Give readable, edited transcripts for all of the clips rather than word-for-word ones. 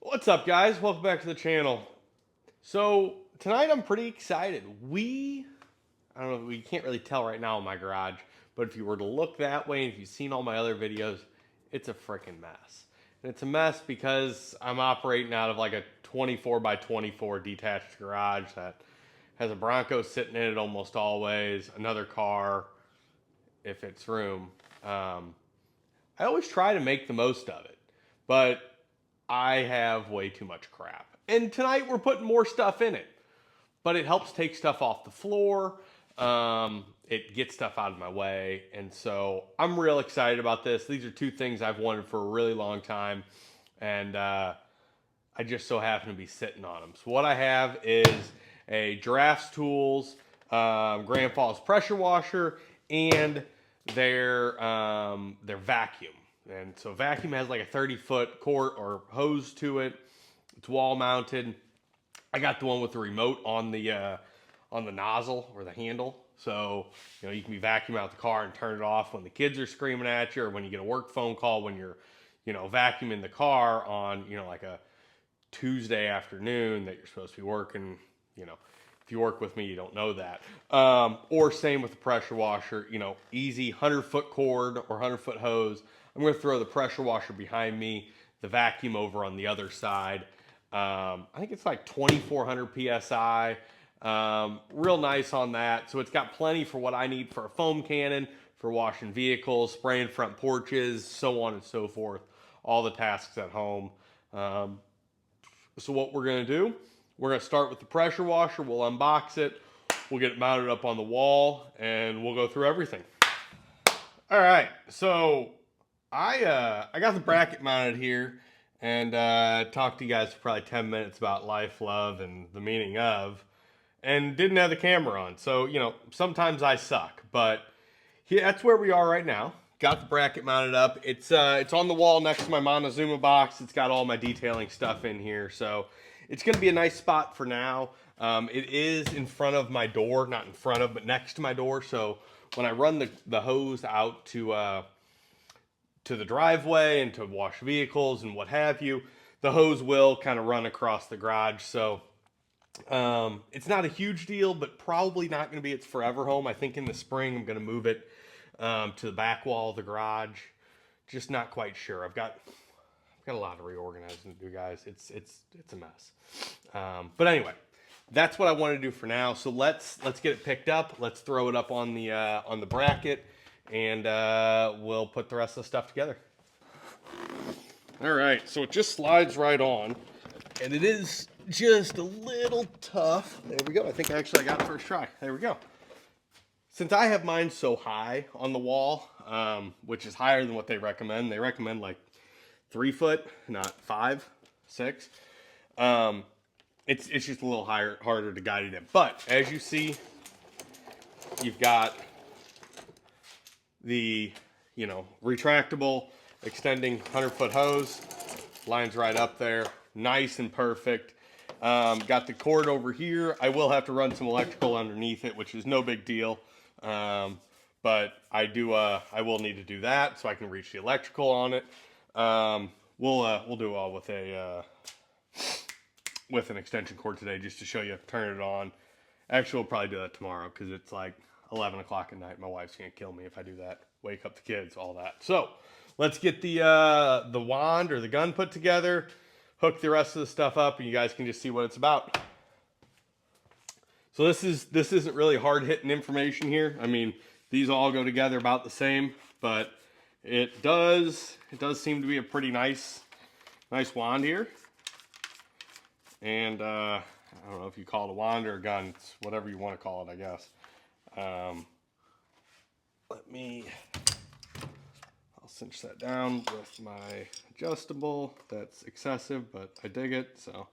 What's up, guys? Welcome back to the channel. So tonight I'm pretty excited. I don't know, you can't really tell right now in my garage, but if you were to look that way and if you've seen all my other videos, it's a freaking mess. And it's a mess because I'm operating out of like a 24 by 24 detached garage that has a Bronco sitting in it almost always, another car if it's room. I always try to make the most of it, but I have way too much crap. And tonight we're putting more stuff in it, but it helps take stuff off the floor. It gets stuff out of my way. And so I'm real excited about this. These are two things I've wanted for a really long time. And I just so happen to be sitting on them. So what I have is a Giraffe's Tools Grand Falls pressure washer and their vacuum. And so vacuum has like a 30-foot cord or hose to it. It's wall mounted. I got the one with the remote on the nozzle or the handle. So, you can be vacuuming out the car and turn it off when the kids are screaming at you, or when you get a work phone call when you're, vacuuming the car on, like a Tuesday afternoon that you're supposed to be working. If you work with me, you don't know that. Or same with the pressure washer, easy 100-foot cord or 100-foot hose. I'm going to throw the pressure washer behind me, the vacuum over on the other side. I think it's like 2,400 PSI. Real nice on that. So it's got plenty for what I need for a foam cannon, for washing vehicles, spraying front porches, so on and so forth. All the tasks at home. So what we're going to do, we're going to start with the pressure washer. We'll unbox it. We'll get it mounted up on the wall, and we'll go through everything. All right, so I got the bracket mounted here, and talked to you guys for probably 10 minutes about life, love, and the meaning of, and didn't have the camera on. So, sometimes I suck, but that's where we are right now. Got the bracket mounted up. It's on the wall next to my Montezuma box. It's got all my detailing stuff in here, so it's going to be a nice spot for now. It is in front of my door, not in front of, but next to my door. So when I run the hose out to the driveway and to wash vehicles and what have you, the hose will kind of run across the garage. So it's not a huge deal, but probably not going to be its forever home. I think in the spring I'm going to move it to the back wall of the garage. Just not quite sure. I've got a lot of reorganizing to do, guys. It's a mess. But anyway, that's what I want to do for now. So let's get it picked up. Let's throw it up on the bracket, and we'll put the rest of the stuff together. All right, so it just slides right on, and it is just a little tough. There we go. I think I got it first try. There we go. Since I have mine so high on the wall, which is higher than what they recommend like 3 foot, not 5, 6. It's just a little harder to guide it in. But as you see, you've got the retractable extending 100-foot hose, lines right up there, nice and perfect. Got the cord over here. I will have to run some electrical underneath it, which is no big deal. But I will need to do that so I can reach the electrical on it. We'll do it all with an extension cord today, just to show you turn it on. Actually, we'll probably do that tomorrow because it's like 11 o'clock at night. My wife's gonna kill me if I do that. Wake up the kids, all that. So let's get the wand or the gun put together, hook the rest of the stuff up, and you guys can just see what it's about. So this isn't really hard hitting information here. I mean, these all go together about the same, but it does seem to be a pretty nice wand here. And I don't know if you call it a wand or a gun. It's whatever you want to call it, I guess. I'll cinch that down with my adjustable. That's excessive, but I dig it. So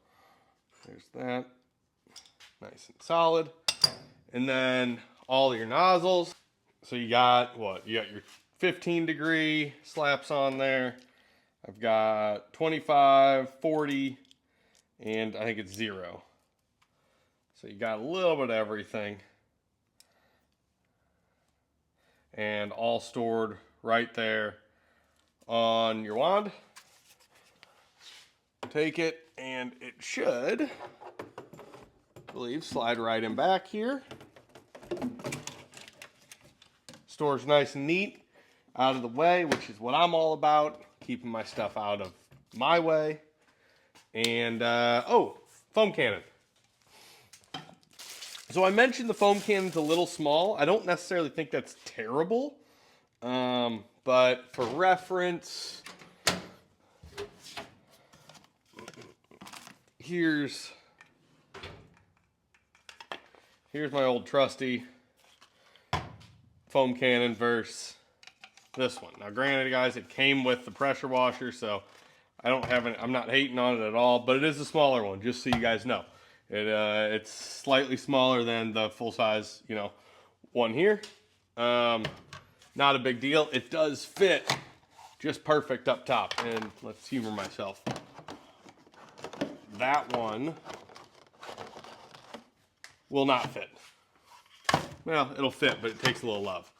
there's that. Nice and solid. And then all your nozzles. So you got your 15-degree slaps on there. I've got 25, 40, and I think it's 0. So you got a little bit of everything. And all stored right there on your wand. take it, and it should, I believe, slide right in back here. Stores nice and neat, out of the way, which is what I'm all about, keeping my stuff out of my way. And, oh, foam cannon. So I mentioned the foam cannon's a little small. I don't necessarily think that's terrible, but for reference, here's my old trusty foam cannon versus this one. Now, granted, guys, it came with the pressure washer, so I'm not hating on it at all, but it is a smaller one, just so you guys know. It's slightly smaller than the full-size, one here. Not a big deal. It does fit just perfect up top. And let's humor myself. That one will not fit. Well, it'll fit, but it takes a little love.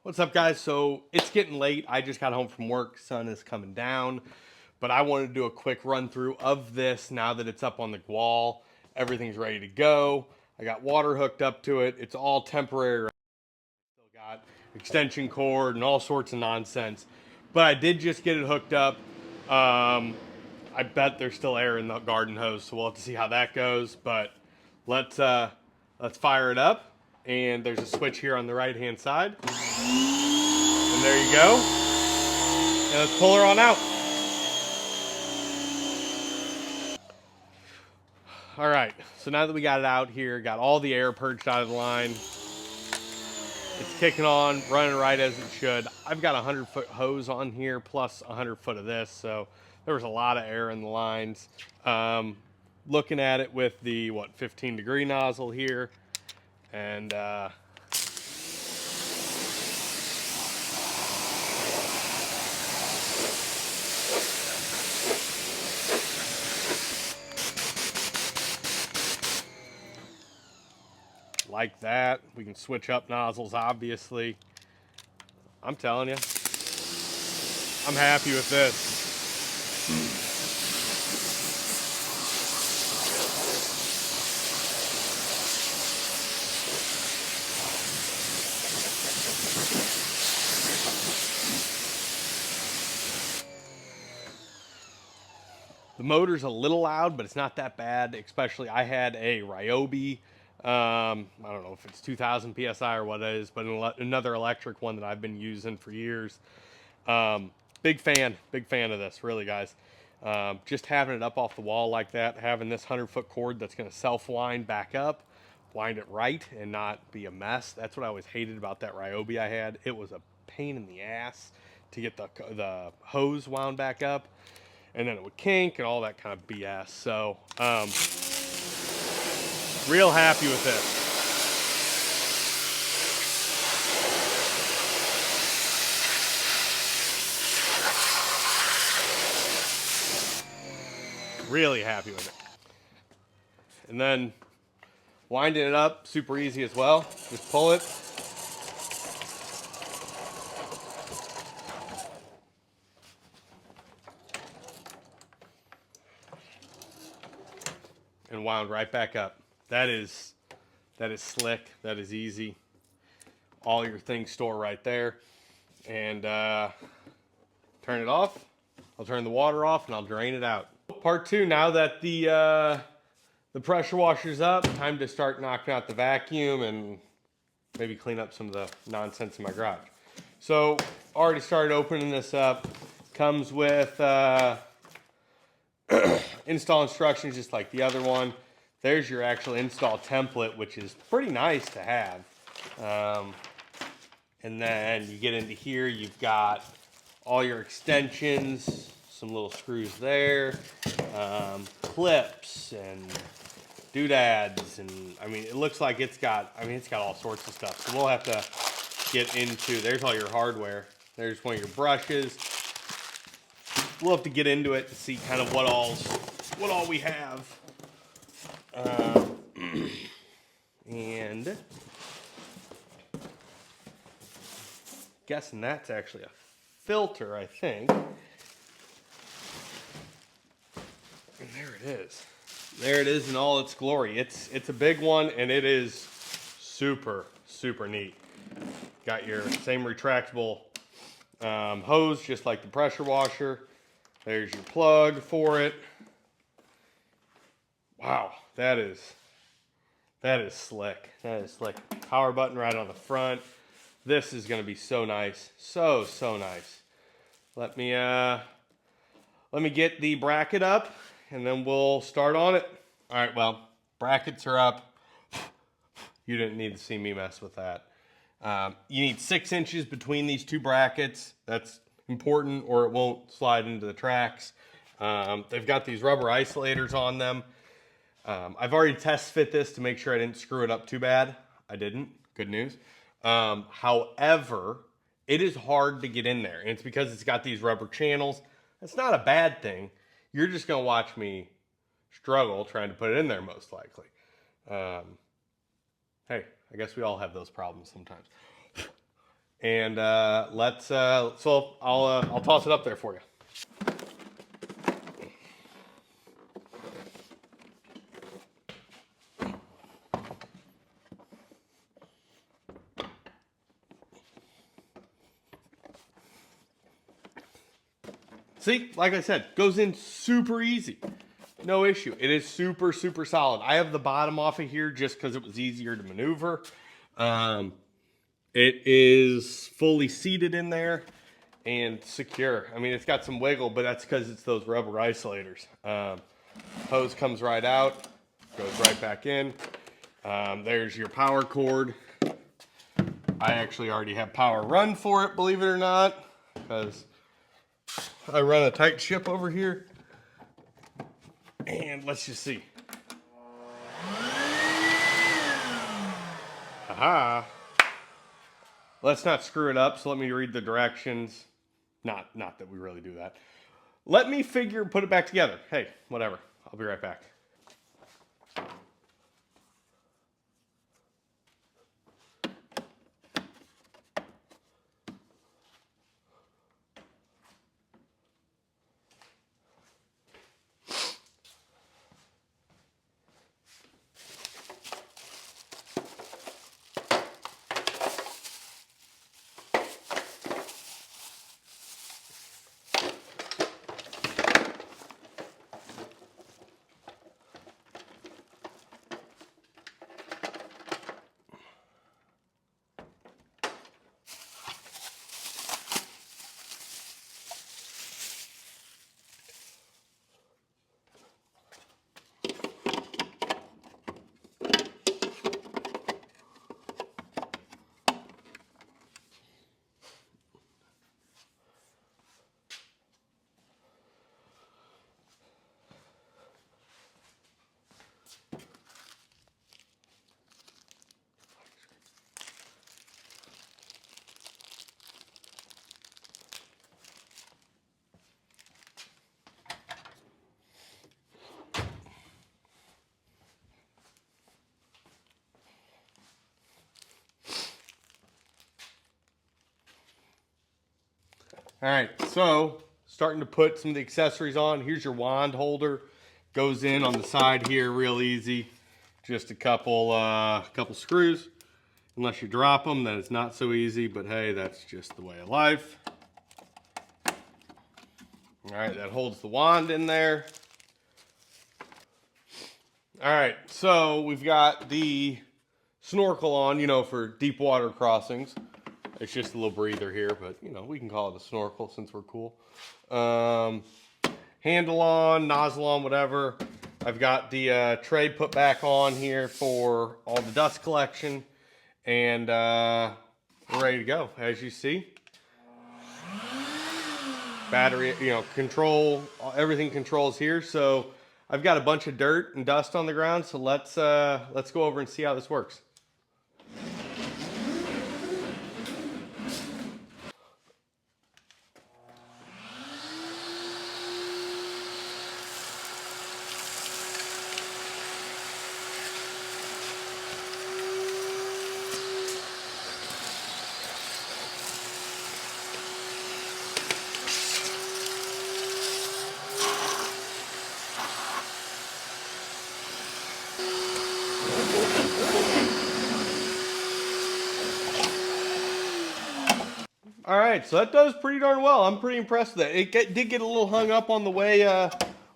What's up, guys? So it's getting late. I just got home from work. Sun is coming down. But I wanted to do a quick run through of this now that it's up on the wall. Everything's ready to go. I got water hooked up to it. It's all temporary. Still got extension cord and all sorts of nonsense. But I did just get it hooked up. I bet there's still air in the garden hose, so we'll have to see how that goes. But let's fire it up. And there's a switch here on the right-hand side. And there you go. And let's pull her on out. All right, so now that we got it out here, got all the air purged out of the line, it's kicking on, running right as it should. I've got a 100-foot hose on here plus 100 foot of this, so there was a lot of air in the lines. Looking at it with the 15-degree nozzle here, and like that. We can switch up nozzles, obviously. I'm telling you, I'm happy with this. The motor's a little loud, but it's not that bad. Especially, I had a Ryobi. I don't know if it's 2,000 PSI or what it is, but another electric one that I've been using for years. Big fan of this, really, guys. Just having it up off the wall like that, having this 100-foot cord that's going to self-wind back up, wind it right and not be a mess. That's what I always hated about that Ryobi I had. It was a pain in the ass to get the hose wound back up, and then it would kink and all that kind of BS. So, real happy with this. Really happy with it. And then winding it up, super easy as well. Just pull it. And wound right back up. That is slick. That is easy. All your things store right there. And turn it off. I'll turn the water off and I'll drain it out. Part two, now that the pressure washer's up, time to start knocking out the vacuum and maybe clean up some of the nonsense in my garage. So, already started opening this up. Comes with install instructions just like the other one. There's your actual install template, which is pretty nice to have. And then you get into here, you've got all your extensions, some little screws there, clips and doodads, and I mean, it looks like it's got all sorts of stuff. So we'll have to get into, there's all your hardware. There's one of your brushes. We'll have to get into it to see kind of what all we have. And guessing that's actually a filter, I think. And there it is. There it is in all its glory. It's a big one, and it is super, super neat. Got your same retractable hose, just like the pressure washer. There's your plug for it. Wow, that is slick. That is slick. Power button right on the front. This is going to be so nice. So nice. Let me get the bracket up, and then we'll start on it. All right, well, brackets are up. You didn't need to see me mess with that. You need 6 inches between these two brackets. That's important, or it won't slide into the tracks. They've got these rubber isolators on them. I've already test fit this to make sure I didn't screw it up too bad. I didn't. Good news. However, it is hard to get in there, and it's because it's got these rubber channels. That's not a bad thing. You're just going to watch me struggle trying to put it in there, most likely. Hey, I guess we all have those problems sometimes. And so I'll toss it up there for you. See, like I said, goes in super easy. No issue. It is super, super solid. I have the bottom off of here just because it was easier to maneuver. It is fully seated in there and secure. I mean, it's got some wiggle, but that's because it's those rubber isolators. Hose comes right out, goes right back in. There's your power cord. I actually already have power run for it, believe it or not, because I run a tight ship over here. And let's just see. Aha. Let's not screw it up, so let me read the directions. Not that we really do that. Let me put it back together. Hey, whatever. I'll be right back. All right, so starting to put some of the accessories on. Here's your wand holder. Goes in on the side here real easy. Just a couple screws. Unless you drop them, then it's not so easy, but hey, that's just the way of life. All right, that holds the wand in there. All right, so we've got the snorkel on, for deep water crossings. It's just a little breather here, but we can call it a snorkel since we're cool. Handle on, nozzle on, whatever. I've got the tray put back on here for all the dust collection, and we're ready to go. As you see, battery, control, everything controls here. So I've got a bunch of dirt and dust on the ground. So let's go over and see how this works. All right, so that does pretty darn well. I'm pretty impressed with that. Did get a little hung up on the way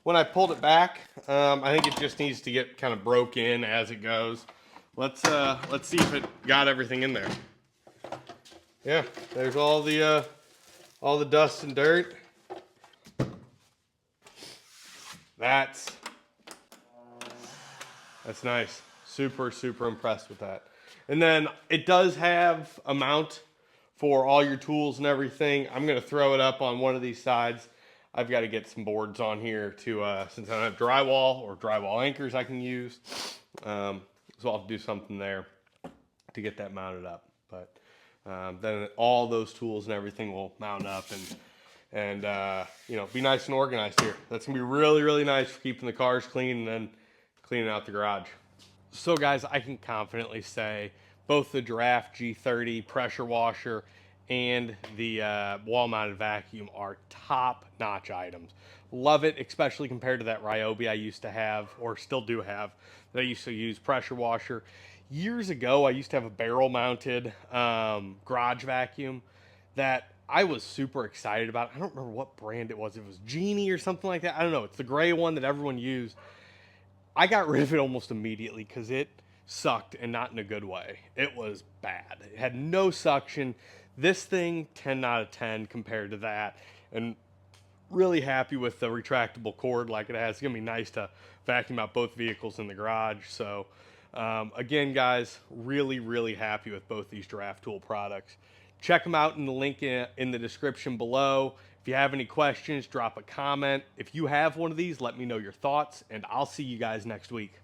when I pulled it back. I think it just needs to get kind of broke in as it goes. Let's see if it got everything in there. Yeah, there's all the dust and dirt. That's nice. Super, super impressed with that. And then it does have a mount for all your tools and everything. I'm going to throw it up on one of these sides. I've got to get some boards on here to, since I don't have drywall or drywall anchors I can use. So I'll have to do something there to get that mounted up. But then all those tools and everything will mount up and you know, be nice and organized here. That's going to be really, really nice for keeping the cars clean and then cleaning out the garage. So guys, I can confidently say both the Giraffe G30 pressure washer and the wall-mounted vacuum are top-notch items. Love it, especially compared to that Ryobi I used to have, or still do have, that I used to use pressure washer. Years ago, I used to have a barrel-mounted garage vacuum that I was super excited about. I don't remember what brand it was. It was Genie or something like that. I don't know. It's the gray one that everyone used. I got rid of it almost immediately because it sucked, and not in a good way. It was bad. It had no suction. This thing, 10 out of 10 compared to that. And really happy with the retractable cord like it has. It's going to be nice to vacuum out both vehicles in the garage. So, again, guys, really, really happy with both these Giraffe Tool products. Check them out in the link in the description below. If you have any questions, drop a comment. If you have one of these, let me know your thoughts, and I'll see you guys next week.